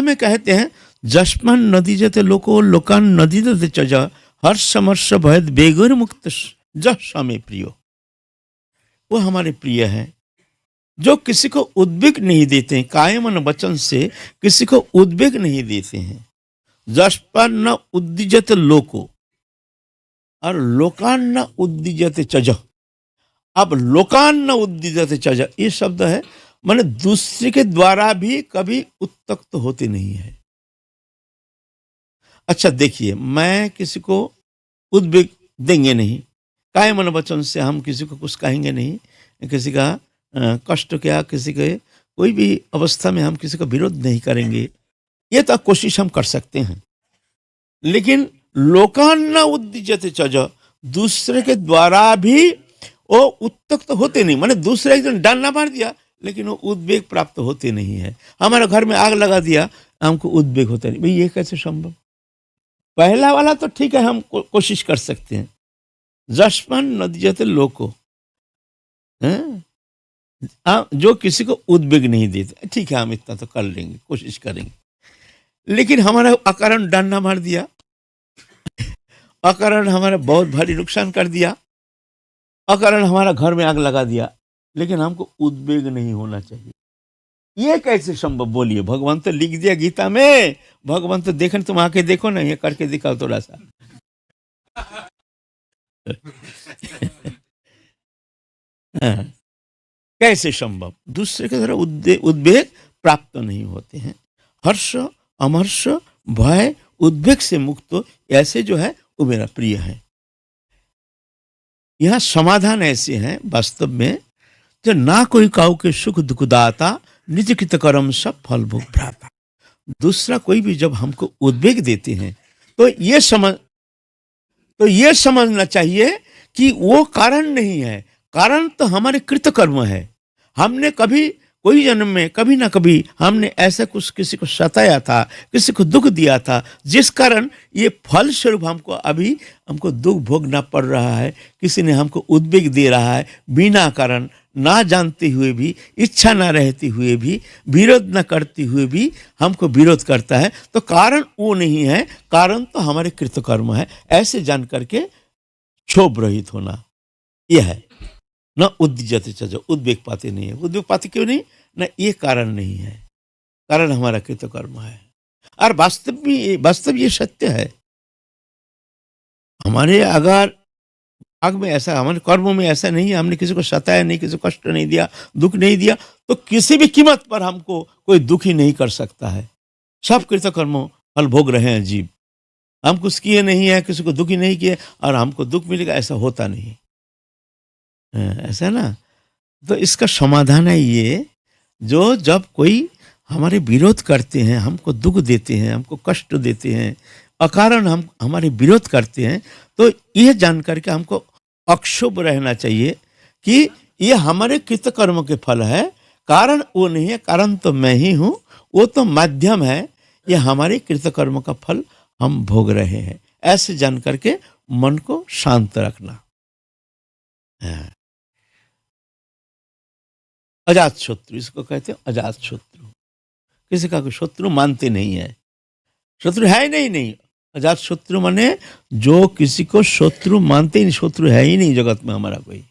गीता में कहते हैं, जस्मन नदी जते लोको लोकान नदी जते चज हर्ष समर्ष भयद बेगुर मुक्त जह स्वामी प्रियो। वो हमारे प्रिय हैं जो किसी को उद्वेग नहीं देते हैं, कायमन वचन से किसी को उद्वेग नहीं देते हैं। जस्पन न उद्दिजत लोको और लोकान न उद्दिजत चज। अब लोकान न उद्दिजत चज ये शब्द है, माने दूसरे के द्वारा भी कभी उत्तक्त होते नहीं है। अच्छा देखिए, मैं किसी को उद्वेग देंगे नहीं, कायमन वचन से हम किसी को कुछ कहेंगे नहीं, किसी का कष्ट क्या, किसी के कोई भी अवस्था में हम किसी का विरोध नहीं करेंगे, ये तो कोशिश हम कर सकते हैं। लेकिन लोकान न उद्दिजत चज, दूसरे के द्वारा भी वो उत्तक्त होते नहीं, माने दूसरे एक जन डांडा मार दिया लेकिन वो उद्वेग प्राप्त होते नहीं है। हमारे घर में आग लगा दिया, हमको उद्वेग होता नहीं, भाई ये कैसे संभव। पहला वाला तो ठीक है, हम कोशिश कर सकते हैं। जस्मन नदीजत लोको, जो किसी को उद्वेग नहीं देते, ठीक है हम इतना तो कर लेंगे, कोशिश करेंगे। लेकिन हमारा अकारण डांडा मार दिया, अकारण हमारा बहुत भारी नुकसान कर दिया, अकारण हमारा घर में आग लगा दिया, लेकिन हमको उद्वेग नहीं होना चाहिए। ये कैसे संभव बोलिए। भगवान तो लिख दिया गीता में, भगवान तो देखने, तुम आके देखो ना, ये करके दिखाओ थोड़ा सा। कैसे संभव। दूसरे के द्वारा उद्वेग प्राप्त नहीं होते हैं। हर्ष अमर्ष भय उद्वेग से मुक्त ऐसे जो है वो मेरा प्रिय है। यह समाधान ऐसे हैं वास्तव में, जो ना कोई काऊ के सुख दुखदाता निज कृत कर्म सब फल भोग भ्राता। दूसरा कोई भी जब हमको उद्वेग देते हैं तो ये समझना चाहिए कि वो कारण नहीं है, कारण तो हमारे कृतकर्म है। हमने कभी कोई जन्म में कभी ना कभी हमने ऐसा कुछ किसी को सताया था, किसी को दुख दिया था, जिस कारण ये फल स्वरूप हमको दुख भोगना पड़ रहा है। किसी ने हमको उद्वेग दे रहा है बिना कारण, ना जानते हुए भी, इच्छा ना रहती हुए भी, विरोध ना करते हुए भी हमको विरोध करता है, तो कारण वो नहीं है, कारण तो हमारे कृतकर्म है। ऐसे जान करके क्षोभ रहित होना यह है। न उद्दिजत चज, उद्वेग पाते नहीं है। उद्वेग पाते क्यों नहीं, न ये कारण नहीं है, कारण हमारा कृतकर्म है। और वास्तव ये सत्य है। हमारे अगर आग में ऐसा, हमारे कर्मों में ऐसा नहीं है, हमने किसी को सताया नहीं, किसी को कष्ट नहीं दिया, दुख नहीं दिया, तो किसी भी कीमत पर हमको कोई दुखी नहीं कर सकता है। सब कृतकर्म फल भोग रहे हैं जीव। हम कुछ किए नहीं है, किसी को दुखी नहीं किए और हमको दुख मिलेगा, ऐसा होता नहीं। ऐसा ना, तो इसका समाधान है ये, जो जब कोई हमारे विरोध करते हैं, हमको दुख देते हैं, हमको कष्ट देते हैं, अकारण हम हमारे विरोध करते हैं, तो यह जान करके हमको अक्षोभ रहना चाहिए कि ये हमारे कृतकर्म के फल है, कारण वो नहीं है। कारण तो मैं ही हूँ, वो तो माध्यम है, ये हमारे कृतकर्म का फल हम भोग रहे हैं। ऐसे जान करके मन को शांत रखना। अजात शत्रु, इसको कहते हैं अजात शत्रु। किसी का कोई शत्रु मानते नहीं है, शत्रु है ही नहीं। अजात शत्रु माने जो किसी को शत्रु मानते ही नहीं, शत्रु है ही नहीं जगत में हमारा कोई।